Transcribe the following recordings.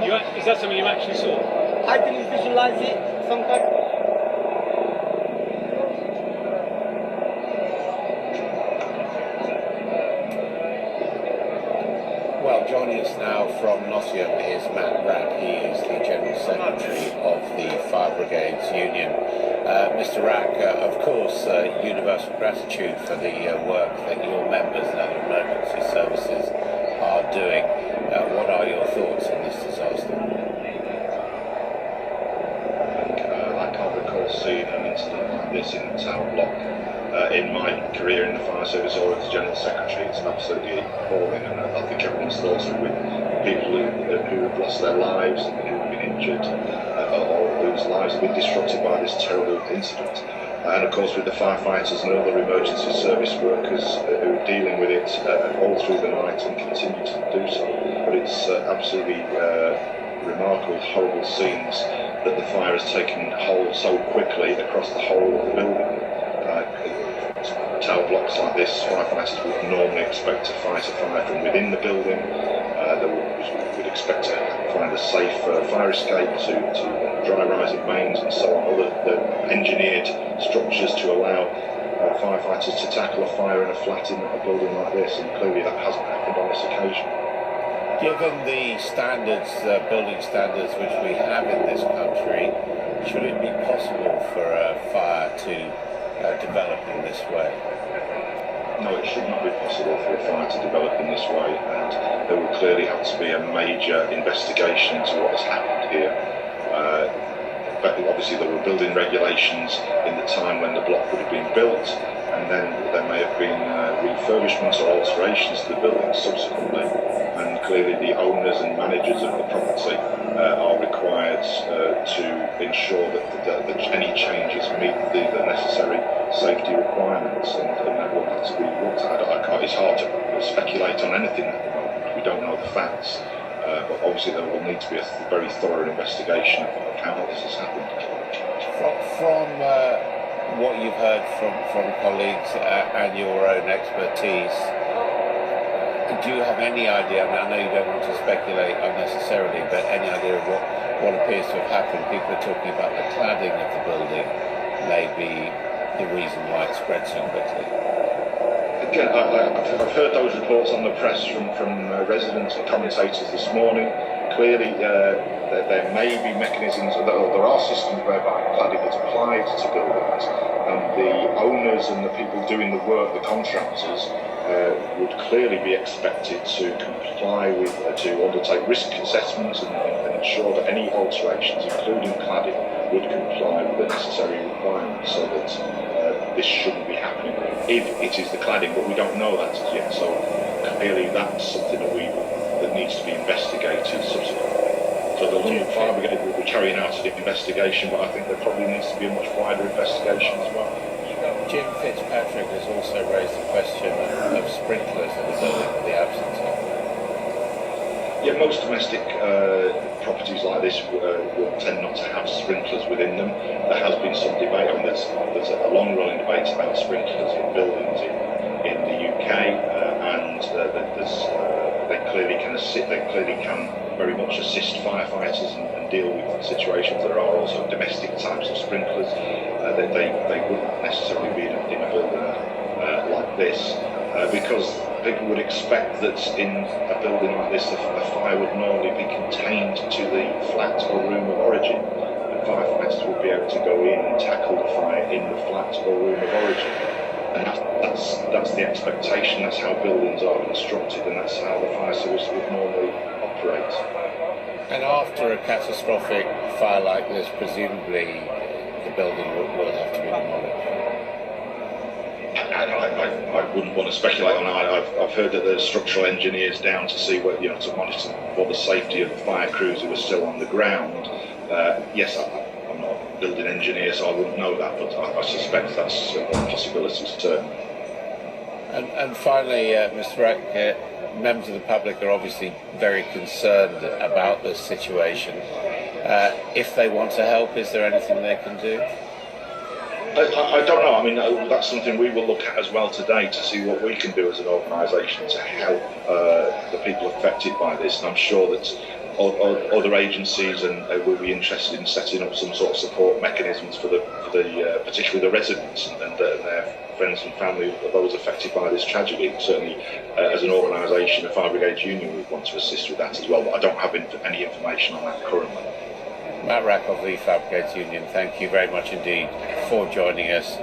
Is that something you actually saw? I can visualize it some kind. Well, joining us now from Nottingham is Matt Rapp. He is the General Secretary of the Fire Brigades Union. Mr. Rack, of course, universal gratitude for the work that your members and other emergency services are doing. What are your thoughts on this disaster? I can't recall seeing an incident like this in the tower block in my career in the fire service or as General Secretary. It's absolutely appalling, and I think everyone's thoughts are with people who have lost their lives and who have been injured or whose lives have been disrupted by this terrible incident. And of course with the firefighters and other emergency service workers who are dealing with it all through the night and continue to do so. But it's absolutely remarkable, horrible scenes that the fire has taken hold so quickly across the whole of the building. Tower blocks like this, firefighters would normally expect to fight a fire from within the building. They would expect to find a safe fire escape to dry rising mains and so on, other engineered structures to allow firefighters to tackle a fire in a flat in a building like this, and clearly that hasn't happened on this occasion. Given the standards, building standards which we have in this country, should it be possible for a fire to develop in this way? No, it should not be possible for a fire to develop in this way, and there will clearly have to be a major investigation into what has happened here. But obviously there were building regulations in the time when the block would have been built, and then there may have been refurbishments or alterations to the building subsequently, and clearly the owners and managers of the property are required to ensure that any changes meet the necessary safety requirements, and that will have to be looked at. It's hard to speculate on anything at the moment. We don't know the facts, but obviously there will need to be a very thorough investigation of how this has happened. From what you've heard from colleagues and your own expertise, do you have any idea? I know you don't want to speculate unnecessarily, but any idea of what appears to have happened? People are talking about the cladding of the building may be the reason why it spread so quickly. Again, I've heard those reports on the press from residents and commentators this morning. Clearly, there may be mechanisms, or there are systems whereby cladding is applied to buildings, and the owners and the people doing the work, the contractors, would clearly be expected to comply with, to undertake risk assessments and ensure that any alterations, including cladding, would comply with the necessary requirements, so that this shouldn't be happening if it is the cladding, but we don't know that as yet. So clearly that's something that needs to be investigated subsequently. So the London Fire Brigade will be carrying out an investigation, but I think there probably needs to be a much wider investigation as well. Jim Fitzpatrick has also raised the question of sprinklers in the building, the absence of. Yeah, most domestic properties like this will tend not to have sprinklers within them. There has been some debate. I mean, there's a long-running debate about sprinklers in buildings in the UK, and they clearly can very much assist firefighters and deal with situations. There are also domestic types of sprinklers. They wouldn't necessarily be in a building like this, because people would expect that in a building like this, the fire would normally be contained to the flat or room of origin, and firefighters would be able to go in and tackle the fire in the flat or room of origin. And that's the expectation. That's how buildings are constructed, and that's how the fire service would normally operate. And after a catastrophic fire like this, presumably the building will have to be demolished. I wouldn't want to speculate on that. I've heard that there's structural engineers down to see what, to monitor for the safety of the fire crews who are still on the ground. Yes, I'm not a building engineer, so I wouldn't know that, but I suspect that's a possibility, certainly. And finally, Mr. Rack, members of the public are obviously very concerned about this situation. If they want to help, is there anything they can do? I don't know. I mean, that's something we will look at as well today to see what we can do as an organisation to help the people affected by this. And I'm sure that other agencies, and will be interested in setting up some sort of support mechanisms for particularly the residents and their friends and family of those affected by this tragedy. Certainly, as an organisation, the Fire Brigades Union would want to assist with that as well, but I don't have any information on that currently. Matt Rack of the Fire Brigades Union, thank you very much indeed for joining us.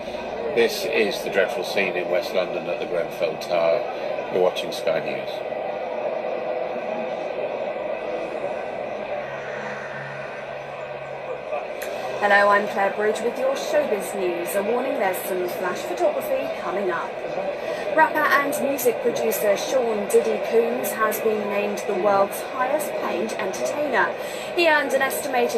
This is the dreadful scene in West London at the Grenfell Tower. You're watching Sky News. Hello, I'm Claire Bridge with your showbiz news. A warning, there's some flash photography coming up. Rapper and music producer Sean Diddy Combs has been named the world's highest paid entertainer. He earned an estimated